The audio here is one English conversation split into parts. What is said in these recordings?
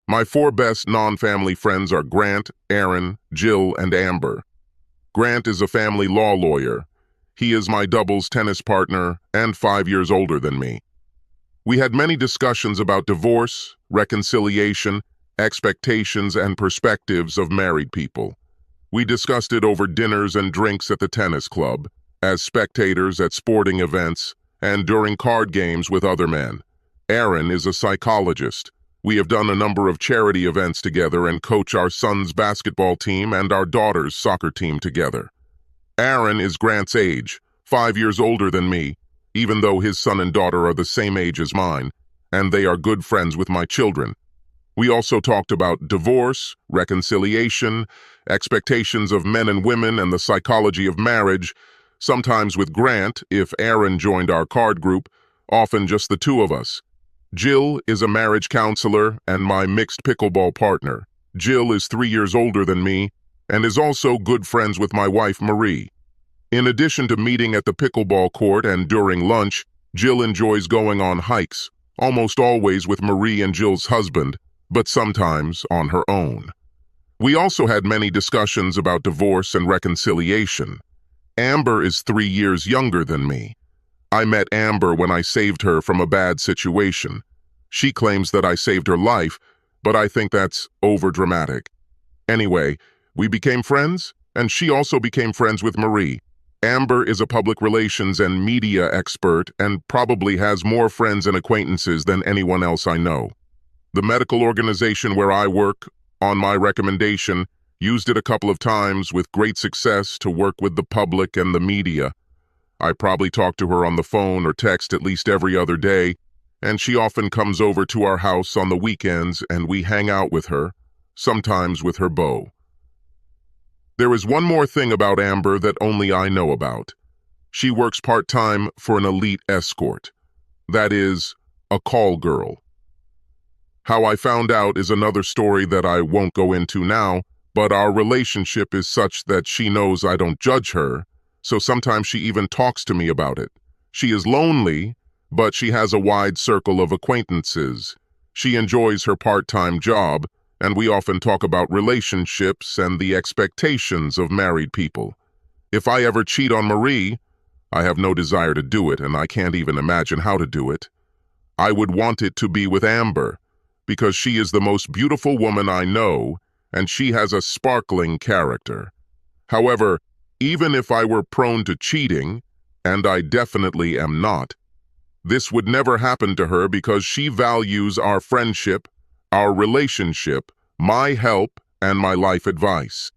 My four best non-family friends are Grant, Aaron, Jill, and Amber. Grant is a family law lawyer. He is my doubles tennis partner and 5 years older than me. We had many discussions about divorce, reconciliation, expectations, and perspectives of married people. We discussed it over dinners and drinks at the tennis club, as spectators at sporting events, and during card games with other men. Aaron is a psychologist. We have done a number of charity events together and coach our son's basketball team and our daughter's soccer team together. Aaron is Grant's age, 5 years older than me, even though his son and daughter are the same age as mine, and they are good friends with my children. We also talked about divorce, reconciliation, expectations of men and women, and the psychology of marriage, sometimes with Grant if Aaron joined our card group, often just the two of us. Jill is a marriage counselor and my mixed pickleball partner. Jill is 3 years older than me and is also good friends with my wife Marie. In addition to meeting at the pickleball court and during lunch, Jill enjoys going on hikes, almost always with Marie and Jill's husband, but sometimes on her own. We also had many discussions about divorce and reconciliation. Amber is 3 years younger than me. I met Amber when I saved her from a bad situation. She claims that I saved her life, but I think that's overdramatic. Anyway, we became friends, and she also became friends with Marie. Amber is a public relations and media expert and probably has more friends and acquaintances than anyone else I know. The medical organization where I work, on my recommendation, used it a couple of times with great success to work with the public and the media. I probably talk to her on the phone or text at least every other day, and she often comes over to our house on the weekends and we hang out with her, sometimes with her beau. There is one more thing about Amber that only I know about. She works part-time for an elite escort. That is, a call girl. How I found out is another story that I won't go into now, but our relationship is such that she knows I don't judge her, so sometimes she even talks to me about it. She is lonely, but she has a wide circle of acquaintances. She enjoys her part-time job, and we often talk about relationships and the expectations of married people. If I ever cheat on Marie, I have no desire to do it, and I can't even imagine how to do it. I would want it to be with Amber, because she is the most beautiful woman I know, and she has a sparkling character. However, even if I were prone to cheating, and I definitely am not, this would never happen to her because she values our friendship, our relationship, my help, and my life advice.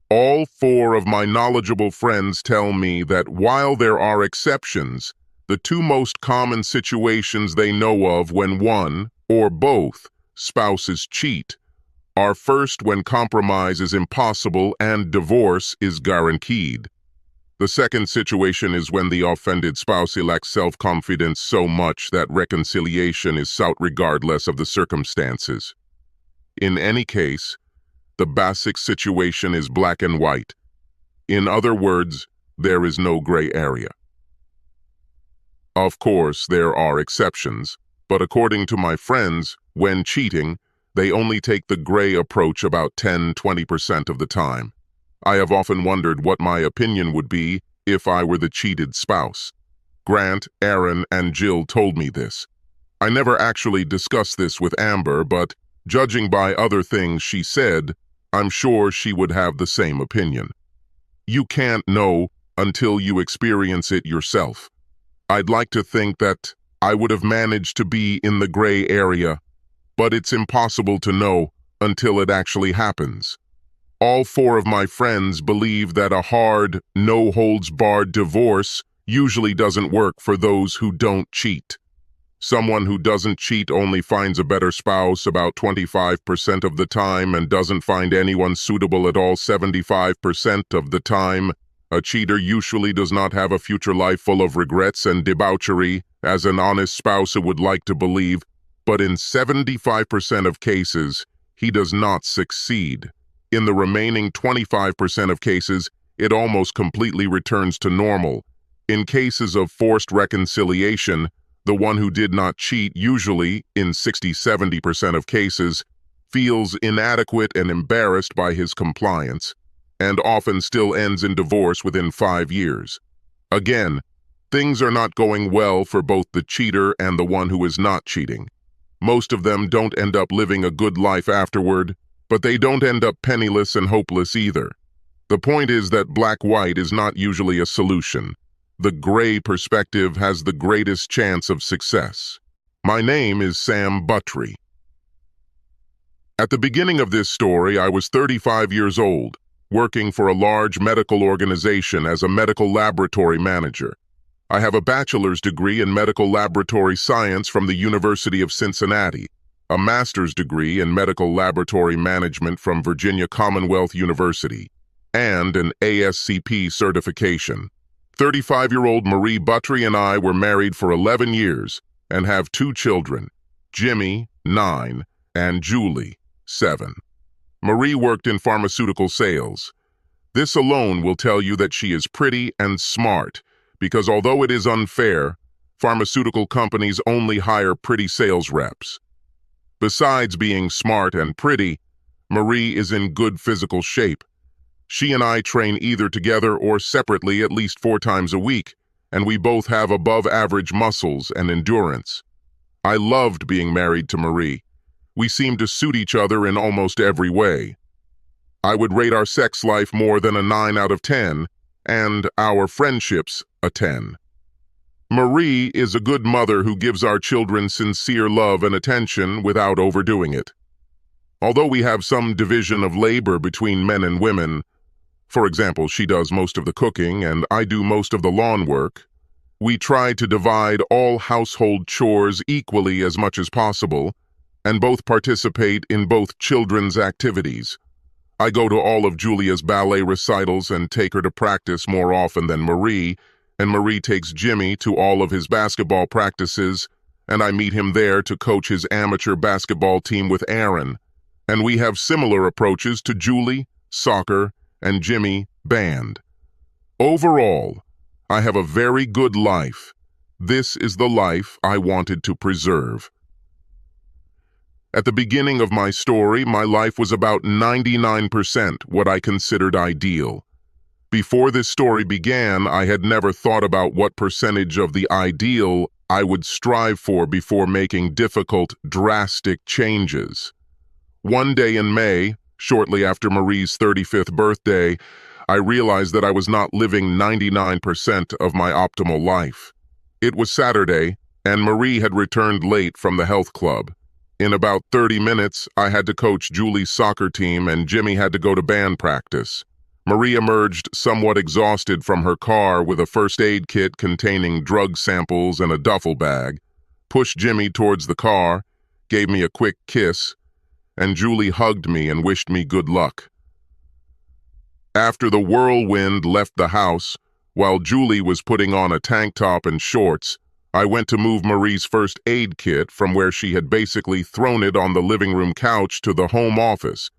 All four of my knowledgeable friends tell me that while there are exceptions, the two most common situations they know of when one, or both, spouses cheat are first when compromise is impossible and divorce is guaranteed. The second situation is when the offended spouse lacks self-confidence so much that reconciliation is sought regardless of the circumstances. In any case, the basic situation is black and white. In other words, there is no gray area. Of course, there are exceptions, but according to my friends, when cheating, they only take the gray approach about 10–20% of the time. I have often wondered what my opinion would be if I were the cheated spouse. Grant, Aaron, and Jill told me this. I never actually discussed this with Amber, but judging by other things she said, I'm sure she would have the same opinion. You can't know until you experience it yourself. I'd like to think that I would have managed to be in the gray area, but it's impossible to know until it actually happens. All four of my friends believe that a hard, no-holds-barred divorce usually doesn't work for those who don't cheat. Someone who doesn't cheat only finds a better spouse about 25% of the time and doesn't find anyone suitable at all 75% of the time. A cheater usually does not have a future life full of regrets and debauchery, as an honest spouse would like to believe, but in 75% of cases, he does not succeed. In the remaining 25% of cases, it almost completely returns to normal. In cases of forced reconciliation, the one who did not cheat usually, in 60–70% of cases, feels inadequate and embarrassed by his compliance, and often still ends in divorce within 5 years. Again, things are not going well for both the cheater and the one who is not cheating. Most of them don't end up living a good life afterward, but they don't end up penniless and hopeless either. The point is that black-white is not usually a solution. The gray perspective has the greatest chance of success. My name is Sam Buttry. At the beginning of this story, I was 35 years old, working for a large medical organization as a medical laboratory manager. I have a bachelor's degree in medical laboratory science from the University of Cincinnati, a master's degree in medical laboratory management from Virginia Commonwealth University, and an ASCP certification. 35-year-old Marie Buttry and I were married for 11 years and have 2 children, Jimmy, 9, and Julie, 7. Marie worked in pharmaceutical sales. This alone will tell you that she is pretty and smart, because although it is unfair, pharmaceutical companies only hire pretty sales reps. Besides being smart and pretty, Marie is in good physical shape. She and I train either together or separately at least 4 times a week, and we both have above-average muscles and endurance. I loved being married to Marie. We seemed to suit each other in almost every way. I would rate our sex life more than a 9 out of 10, and our friendships a 10. Marie is a good mother who gives our children sincere love and attention without overdoing it. Although we have some division of labor between men and women, for example, she does most of the cooking and I do most of the lawn work, we try to divide all household chores equally as much as possible, and both participate in both children's activities. I go to all of Julia's ballet recitals and take her to practice more often than Marie, and Marie takes Jimmy to all of his basketball practices, and I meet him there to coach his amateur basketball team with Aaron. And we have similar approaches to Julie, soccer, and Jimmy, band. Overall, I have a very good life. This is the life I wanted to preserve. At the beginning of my story, my life was about 99% what I considered ideal. Before this story began, I had never thought about what percentage of the ideal I would strive for before making difficult, drastic changes. One day in May, shortly after Marie's 35th birthday, I realized that I was not living 99% of my optimal life. It was Saturday, and Marie had returned late from the health club. In about 30 minutes, I had to coach Julie's soccer team and Jimmy had to go to band practice. Marie emerged somewhat exhausted from her car with a first aid kit containing drug samples and a duffel bag, pushed Jimmy towards the car, gave me a quick kiss, and Julie hugged me and wished me good luck. After the whirlwind left the house, while Julie was putting on a tank top and shorts, I went to move Marie's first aid kit from where she had basically thrown it on the living room couch to the home office.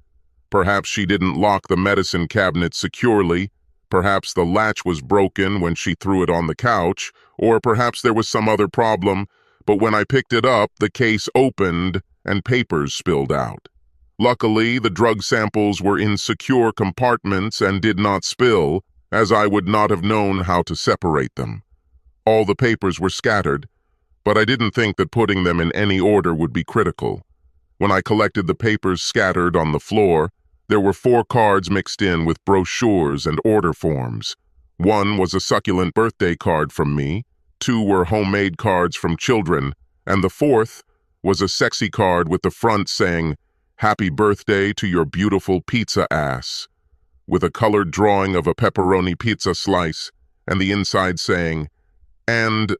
Perhaps she didn't lock the medicine cabinet securely, perhaps the latch was broken when she threw it on the couch, or perhaps there was some other problem, but when I picked it up, the case opened and papers spilled out. Luckily, the drug samples were in secure compartments and did not spill, as I would not have known how to separate them. All the papers were scattered, but I didn't think that putting them in any order would be critical. When I collected the papers scattered on the floor, there were 4 cards mixed in with brochures and order forms. 1 was a succulent birthday card from me, 2 were homemade cards from children, and the 4th was a sexy card with the front saying, "Happy birthday to your beautiful pizza ass," with a colored drawing of a pepperoni pizza slice, and the inside saying, "And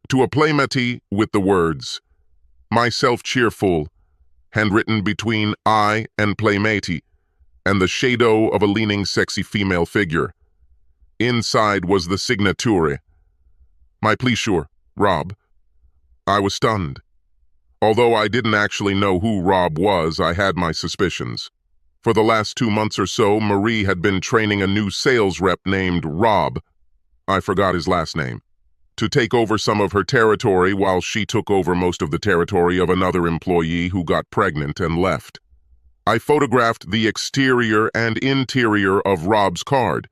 to a playmate with the words, myself cheerful," handwritten between I and playmate, and the shadow of a leaning sexy female figure. Inside was the signature, "My pleasure, Rob." I was stunned. Although I didn't actually know who Rob was, I had my suspicions. For the last 2 months or so, Marie had been training a new sales rep named Rob. I forgot his last name. to take over some of her territory while she took over most of the territory of another employee who got pregnant and left. I photographed the exterior and interior of Rob's card.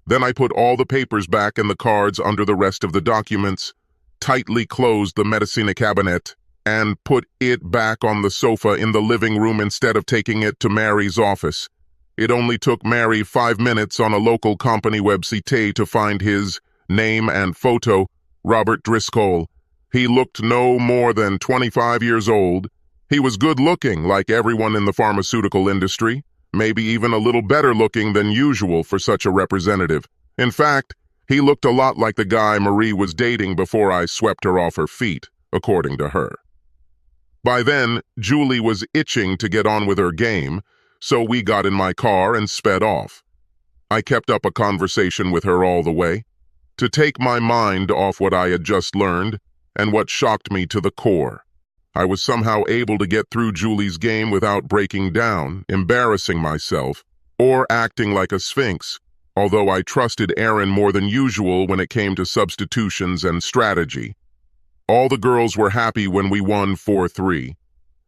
Then I put all the papers back and the cards under the rest of the documents, tightly closed the medicina cabinet, and put it back on the sofa in the living room instead of taking it to Mary's office. It only took Mary 5 minutes on a local company website to find his name and photo, Robert Driscoll. He looked no more than 25 years old. He was good-looking, like everyone in the pharmaceutical industry, maybe even a little better looking than usual for such a representative. In fact, he looked a lot like the guy Marie was dating before I swept her off her feet, according to her. By then, Julie was itching to get on with her game, so we got in my car and sped off. I kept up a conversation with her all the way, to take my mind off what I had just learned and what shocked me to the core. I was somehow able to get through Julie's game without breaking down, embarrassing myself, or acting like a sphinx, although I trusted Aaron more than usual when it came to substitutions and strategy. All the girls were happy when we won 4-3.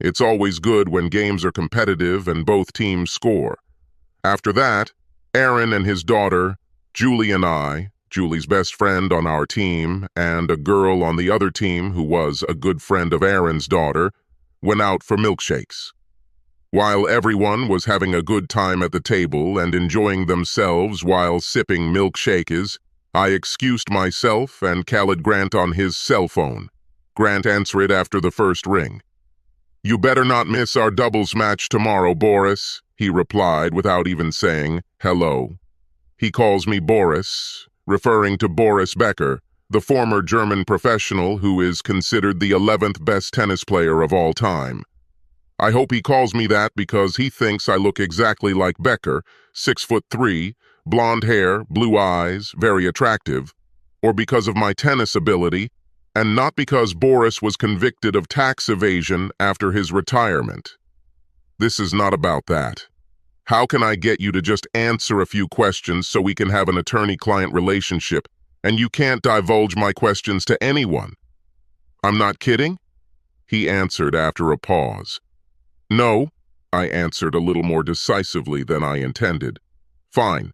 It's always good when games are competitive and both teams score. After that, Aaron and his daughter, Julie and I, Julie's best friend on our team, and a girl on the other team who was a good friend of Aaron's daughter, went out for milkshakes. While everyone was having a good time at the table and enjoying themselves while sipping milkshakes, I excused myself and called Grant on his cell phone. Grant answered after the first ring. "You better not miss our doubles match tomorrow, Boris," he replied without even saying hello. He calls me Boris, referring to Boris Becker, the former German professional who is considered the 11th best tennis player of all time. I hope he calls me that because he thinks I look exactly like Becker, 6'3", blonde hair, blue eyes, very attractive, or because of my tennis ability, and not because Boris was convicted of tax evasion after his retirement. This is not about that. How can I get you to just answer a few questions so we can have an attorney-client relationship, and you can't divulge my questions to anyone? I'm not kidding? He answered after a pause. No, I answered a little more decisively than I intended. Fine.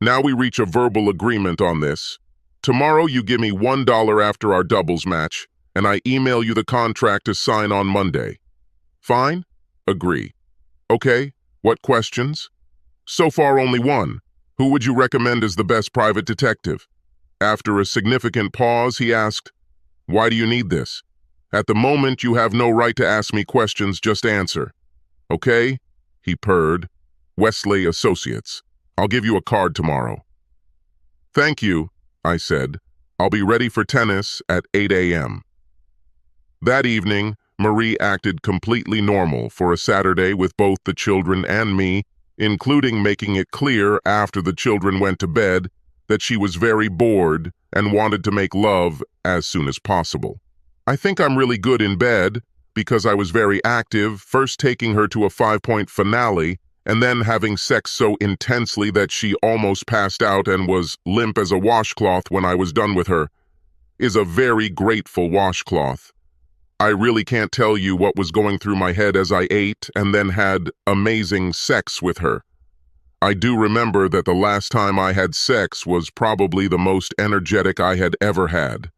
Now we reach a verbal agreement on this. Tomorrow you give me $1 after our doubles match, and I email you the contract to sign on Monday. Fine? Agree. Okay. What questions? So far only one. Who would you recommend as the best private detective? After a significant pause, he asked, "Why do you need this? At the moment, you have no right to ask me questions, just answer." "Okay," he purred. "Wesley Associates. I'll give you a card tomorrow." "Thank you," I said. "I'll be ready for tennis at 8 a.m. That evening, Marie acted completely normal for a Saturday with both the children and me, including making it clear after the children went to bed that she was very bored and wanted to make love as soon as possible. I think I'm really good in bed because I was very active, first taking her to a 5-point finale and then having sex so intensely that she almost passed out and was limp as a washcloth when I was done with her. Is a very grateful washcloth. I really can't tell you what was going through my head as I ate and then had amazing sex with her. I do remember that the last time I had sex was probably the most energetic I had ever had.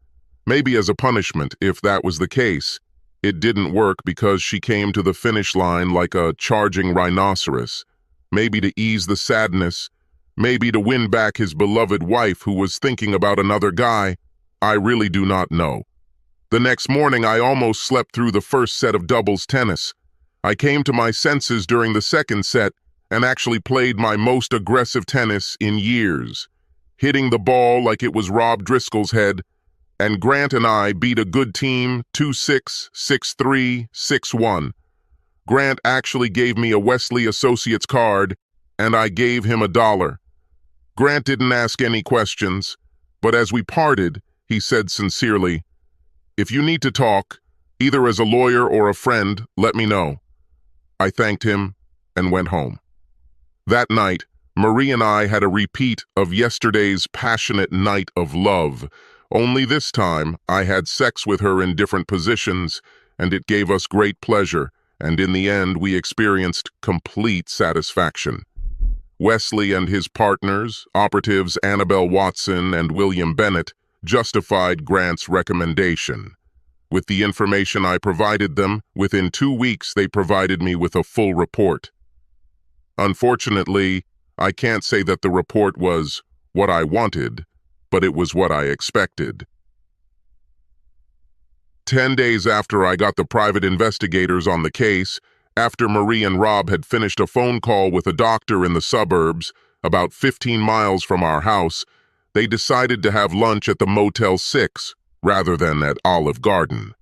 Maybe as a punishment, if that was the case. It didn't work because she came to the finish line like a charging rhinoceros. Maybe to ease the sadness, maybe to win back his beloved wife who was thinking about another guy. I really do not know. The next morning, I almost slept through the first set of doubles tennis. I came to my senses during the second set and actually played my most aggressive tennis in years, hitting the ball like it was Rob Driscoll's head, and Grant and I beat a good team 2-6, 6-3, 6-1. Grant actually gave me a Wesley Associates card, and I gave him $1. Grant didn't ask any questions, but as we parted, he said sincerely, "If you need to talk, either as a lawyer or a friend, let me know." I thanked him and went home. That night, Marie and I had a repeat of yesterday's passionate night of love. Only this time, I had sex with her in different positions, and it gave us great pleasure, and in the end, we experienced complete satisfaction. Wesley and his partners, operatives Annabelle Watson and William Bennett, justified Grant's recommendation. With the information I provided them, within 2 weeks they provided me with a full report. Unfortunately, I can't say that the report was what I wanted, but it was what I expected. 10 days after I got the private investigators on the case, after Marie and Rob had finished a phone call with a doctor in the suburbs, about 15 miles from our house, they decided to have lunch at the Motel 6 rather than at Olive Garden.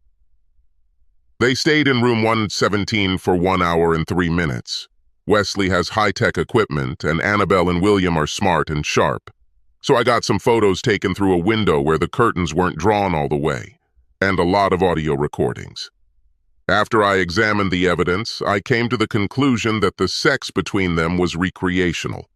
They stayed in room 117 for 1 hour and 3 minutes. Wesley has high-tech equipment, and Annabelle and William are smart and sharp. So I got some photos taken through a window where the curtains weren't drawn all the way, and a lot of audio recordings. After I examined the evidence, I came to the conclusion that the sex between them was recreational.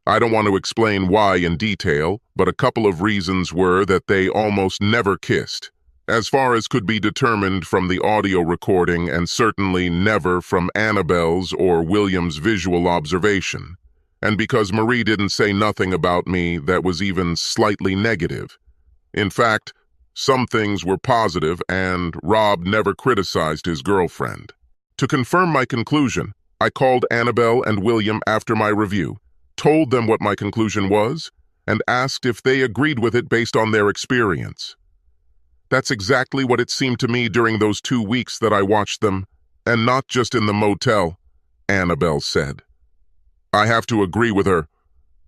I don't want to explain why in detail, but a couple of reasons were that they almost never kissed, as far as could be determined from the audio recording, and certainly never from Annabelle's or William's visual observation, and because Marie didn't say nothing about me that was even slightly negative. In fact, some things were positive, and Rob never criticized his girlfriend. To confirm my conclusion, I called Annabelle and William after my review, told them what my conclusion was, and asked if they agreed with it based on their experience. That's exactly what it seemed to me during those 2 weeks that I watched them, and not just in the motel, Annabelle said. I have to agree with her,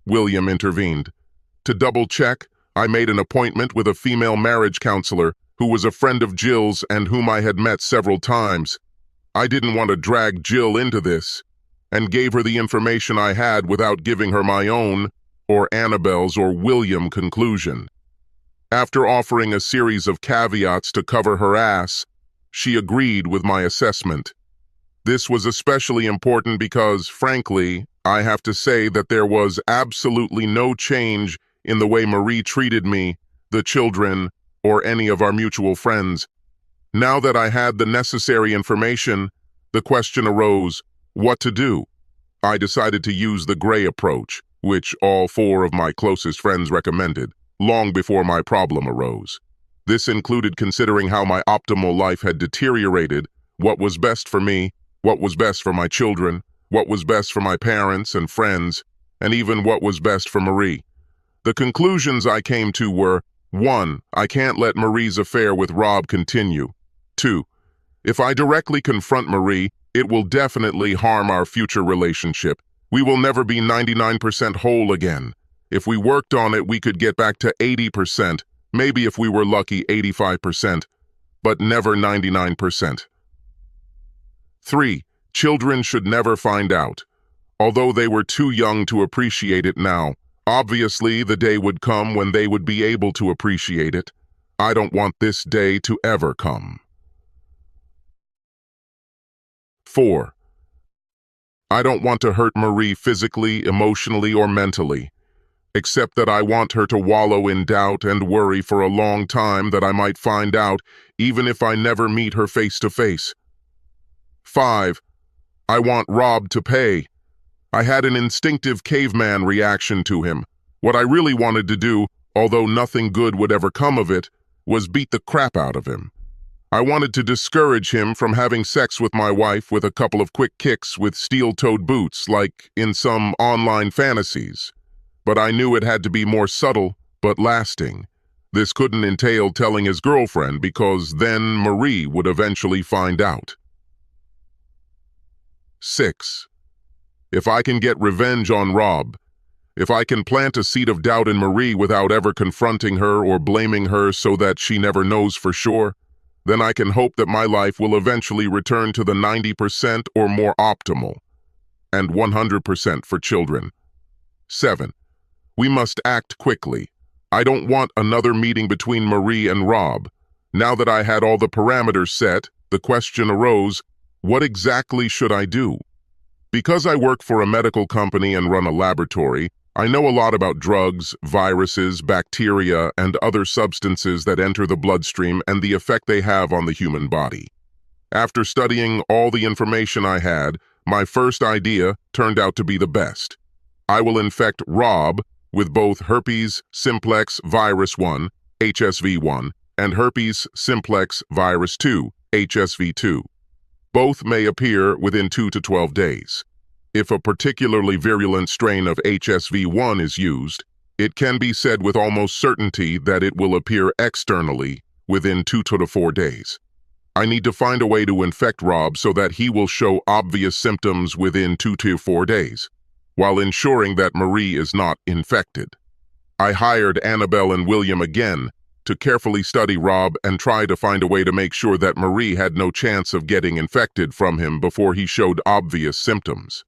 William intervened. To double-check, I made an appointment with a female marriage counselor who was a friend of Jill's and whom I had met several times. I didn't want to drag Jill into this, and gave her the information I had without giving her my own, or Annabelle's or William conclusion. After offering a series of caveats to cover her ass, she agreed with my assessment. This was especially important because, frankly, I have to say that there was absolutely no change in the way Marie treated me, the children, or any of our mutual friends. Now that I had the necessary information, the question arose, what to do? I decided to use the gray approach, which all 4 of my closest friends recommended, long before my problem arose. This included considering how my optimal life had deteriorated, what was best for me, what was best for my children, what was best for my parents and friends, and even what was best for Marie. The conclusions I came to were, 1. I can't let Marie's affair with Rob continue. 2. If I directly confront Marie, it will definitely harm our future relationship. We will never be 99% whole again. If we worked on it, we could get back to 80%, maybe if we were lucky 85%, but never 99%. 3. Children should never find out. Although they were too young to appreciate it now, obviously the day would come when they would be able to appreciate it. I don't want this day to ever come. 4. I don't want to hurt Marie physically, emotionally, or mentally, except that I want her to wallow in doubt and worry for a long time that I might find out, even if I never meet her face to face. 5. I want Rob to pay. I had an instinctive caveman reaction to him. What I really wanted to do, although nothing good would ever come of it, was beat the crap out of him. I wanted to discourage him from having sex with my wife with a couple of quick kicks with steel-toed boots, like in some online fantasies. But I knew it had to be more subtle, but lasting. This couldn't entail telling his girlfriend, because then Marie would eventually find out. 6. If I can get revenge on Rob, if I can plant a seed of doubt in Marie without ever confronting her or blaming her so that she never knows for sure, then I can hope that my life will eventually return to the 90% or more optimal, and 100% for children. 7. We must act quickly. I don't want another meeting between Marie and Rob. Now that I had all the parameters set, the question arose, what exactly should I do? Because I work for a medical company and run a laboratory, I know a lot about drugs, viruses, bacteria, and other substances that enter the bloodstream and the effect they have on the human body. After studying all the information I had, my first idea turned out to be the best. I will infect Rob with both herpes simplex virus 1, HSV1, and herpes simplex virus 2, HSV2. Both may appear within 2 to 12 days. If a particularly virulent strain of HSV1 is used, it can be said with almost certainty that it will appear externally within 2 to 4 days. I need to find a way to infect Rob so that he will show obvious symptoms within 2 to 4 days, while ensuring that Marie is not infected. I hired Annabelle and William again to carefully study Rob and try to find a way to make sure that Marie had no chance of getting infected from him before he showed obvious symptoms.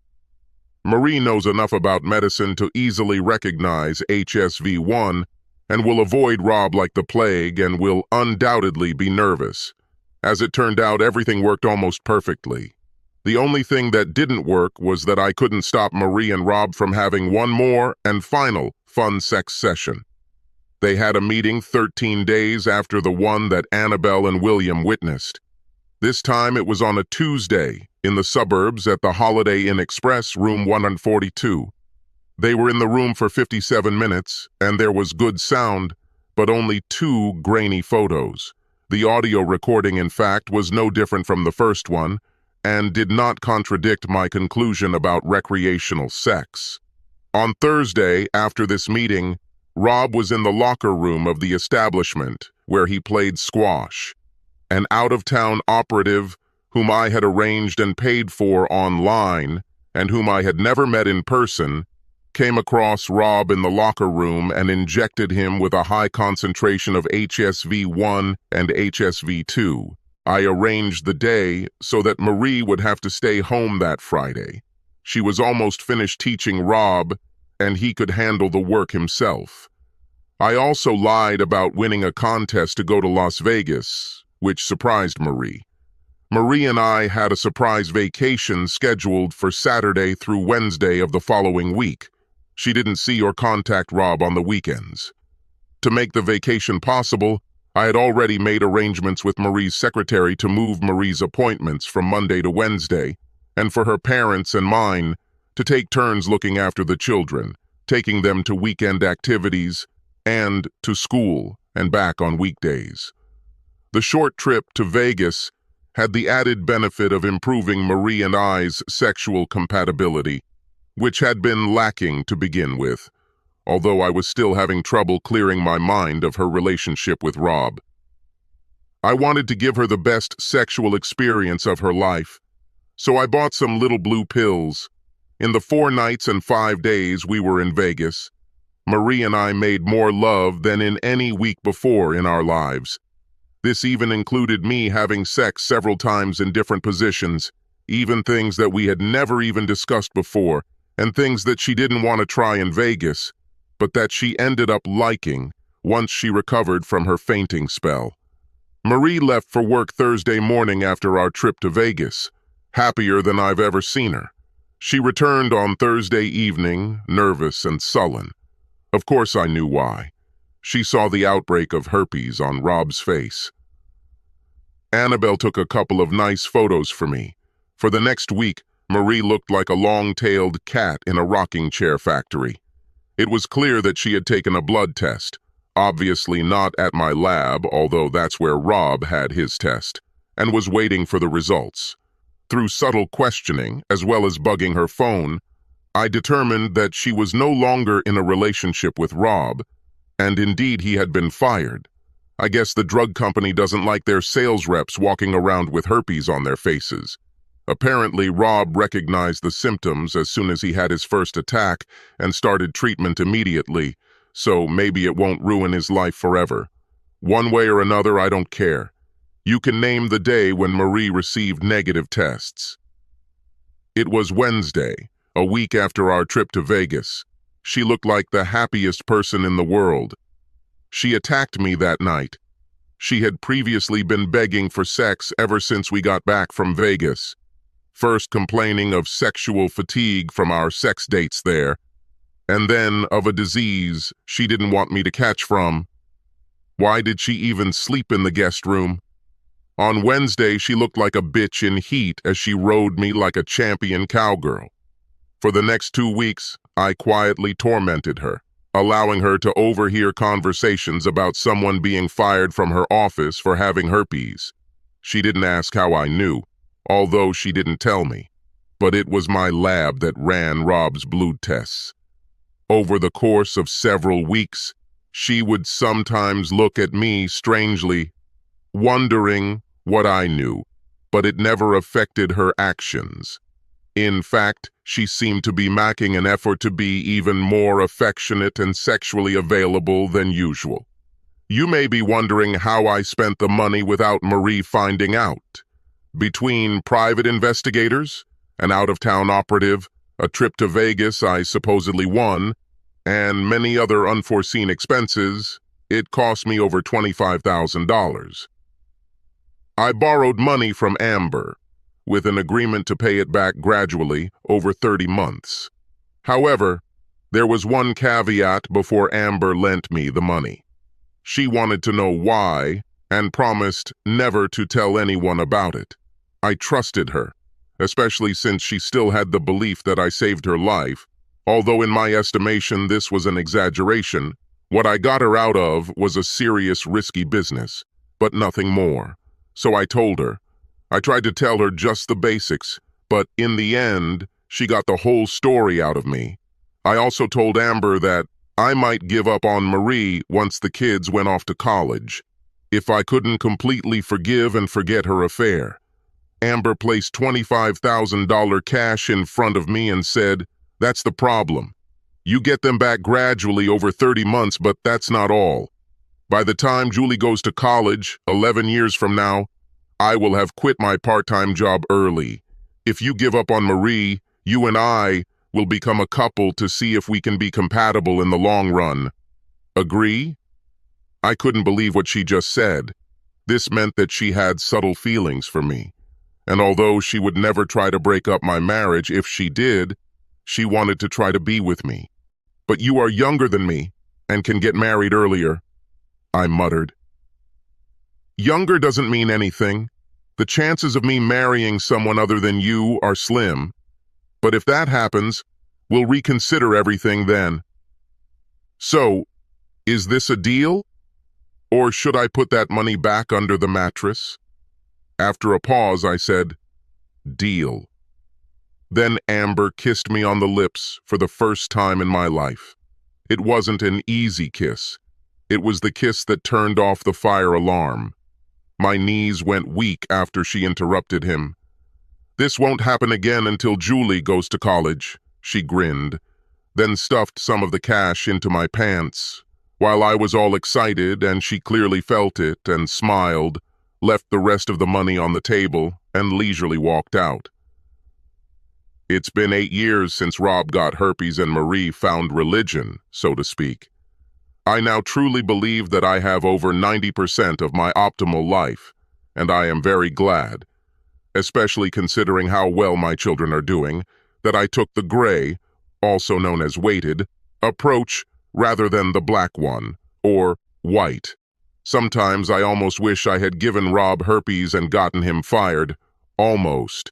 Marie knows enough about medicine to easily recognize HSV1 and will avoid Rob like the plague and will undoubtedly be nervous. As it turned out, everything worked almost perfectly. The only thing that didn't work was that I couldn't stop Marie and Rob from having one more and final fun sex session. They had a meeting 13 days after the one that Annabelle and William witnessed. This time it was on a Tuesday in the suburbs at the Holiday Inn Express, room 142. They were in the room for 57 minutes, and there was good sound, but only 2 grainy photos. The audio recording, in fact, was no different from the first one, and did not contradict my conclusion about recreational sex. On Thursday, after this meeting, Rob was in the locker room of the establishment, where he played squash. An out-of-town operative, whom I had arranged and paid for online, and whom I had never met in person, came across Rob in the locker room and injected him with a high concentration of HSV1 and HSV2. I arranged the day so that Marie would have to stay home that Friday. She was almost finished teaching Rob, and he could handle the work himself. I also lied about winning a contest to go to Las Vegas, which surprised Marie. Marie and I had a surprise vacation scheduled for Saturday through Wednesday of the following week. She didn't see or contact Rob on the weekends. To make the vacation possible, I had already made arrangements with Marie's secretary to move Marie's appointments from Monday to Wednesday, and for her parents and mine to take turns looking after the children, taking them to weekend activities and to school and back on weekdays. The short trip to Vegas had the added benefit of improving Marie and I's sexual compatibility, which had been lacking to begin with, although I was still having trouble clearing my mind of her relationship with Rob. I wanted to give her the best sexual experience of her life, so I bought some little blue pills. In the 4 nights and 5 days we were in Vegas, Marie and I made more love than in any week before in our lives. This even included me having sex several times in different positions, even things that we had never even discussed before, and things that she didn't want to try in Vegas, but that she ended up liking once she recovered from her fainting spell. Marie left for work Thursday morning after our trip to Vegas, happier than I've ever seen her. She returned on Thursday evening, nervous and sullen. Of course I knew why. She saw the outbreak of herpes on Rob's face. Annabelle took a couple of nice photos for me. For the next week, Marie looked like a long-tailed cat in a rocking chair factory. It was clear that she had taken a blood test, obviously not at my lab, although that's where Rob had his test, and was waiting for the results. Through subtle questioning, as well as bugging her phone, I determined that she was no longer in a relationship with Rob, and indeed he had been fired. I guess the drug company doesn't like their sales reps walking around with herpes on their faces. Apparently, Rob recognized the symptoms as soon as he had his first attack and started treatment immediately, so maybe it won't ruin his life forever. One way or another, I don't care. You can name the day when Marie received negative tests. It was Wednesday, a week after our trip to Vegas. She looked like the happiest person in the world. She attacked me that night. She had previously been begging for sex ever since we got back from Vegas, first complaining of sexual fatigue from our sex dates there, and then of a disease she didn't want me to catch from. Why did she even sleep in the guest room? On Wednesday, she looked like a bitch in heat as she rode me like a champion cowgirl. For the next 2 weeks, I quietly tormented her, allowing her to overhear conversations about someone being fired from her office for having herpes. She didn't ask how I knew, although she didn't tell me. But it was my lab that ran Rob's blood tests. Over the course of several weeks, she would sometimes look at me strangely, wondering what I knew, but it never affected her actions. In fact, she seemed to be making an effort to be even more affectionate and sexually available than usual. You may be wondering how I spent the money without Marie finding out. Between private investigators, an out-of-town operative, a trip to Vegas I supposedly won, and many other unforeseen expenses, it cost me over $25,000. I borrowed money from Amber, with an agreement to pay it back gradually over 30 months. However, there was one caveat before Amber lent me the money. She wanted to know why and promised never to tell anyone about it. I trusted her, especially since she still had the belief that I saved her life. Although in my estimation this was an exaggeration, what I got her out of was a serious, risky business, but nothing more. So I told her. I tried to tell her just the basics, but in the end, she got the whole story out of me. I also told Amber that I might give up on Marie once the kids went off to college, if I couldn't completely forgive and forget her affair. Amber placed $25,000 cash in front of me and said, "That's the problem. You get them back gradually over 30 months, but that's not all. By the time Julie goes to college, 11 years from now, I will have quit my part-time job early. If you give up on Marie, you and I will become a couple to see if we can be compatible in the long run. Agree?" I couldn't believe what she just said. This meant that she had subtle feelings for me. And although she would never try to break up my marriage, if she did, she wanted to try to be with me. "But you are younger than me and can get married earlier," I muttered. "Younger doesn't mean anything. The chances of me marrying someone other than you are slim. But if that happens, we'll reconsider everything then. So, is this a deal? Or should I put that money back under the mattress?" After a pause, I said, "Deal." Then Amber kissed me on the lips for the first time in my life. It wasn't an easy kiss. It was the kiss that turned off the fire alarm. My knees went weak after she interrupted him. "This won't happen again until Julie goes to college," she grinned, then stuffed some of the cash into my pants. While I was all excited and she clearly felt it and smiled, left the rest of the money on the table, and leisurely walked out. It's been 8 years since Rob got herpes and Marie found religion, so to speak. I now truly believe that I have over 90% of my optimal life, and I am very glad, especially considering how well my children are doing, that I took the gray, also known as weighted, approach rather than the black one, or white. Sometimes I almost wish I had given Rob herpes and gotten him fired. Almost.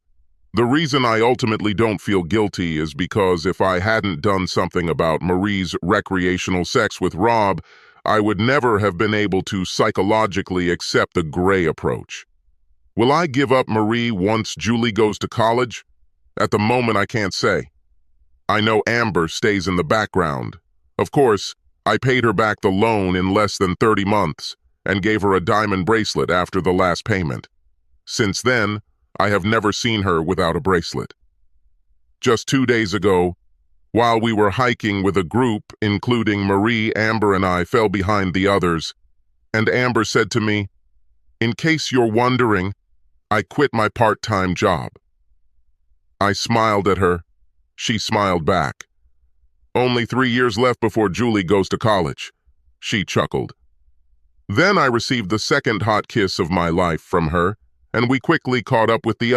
The reason I ultimately don't feel guilty is because if I hadn't done something about Marie's recreational sex with Rob, I would never have been able to psychologically accept the gray approach. Will I give up Marie once Julie goes to college? At the moment, I can't say. I know Amber stays in the background. Of course, I paid her back the loan in less than 30 months and gave her a diamond bracelet after the last payment. Since then, I have never seen her without a bracelet. Just 2 days ago, while we were hiking with a group, including Marie, Amber, and I fell behind the others, and Amber said to me, "In case you're wondering, I quit my part-time job." I smiled at her. She smiled back. "Only 3 years left before Julie goes to college," she chuckled. Then I received the second hot kiss of my life from her, and we quickly caught up with the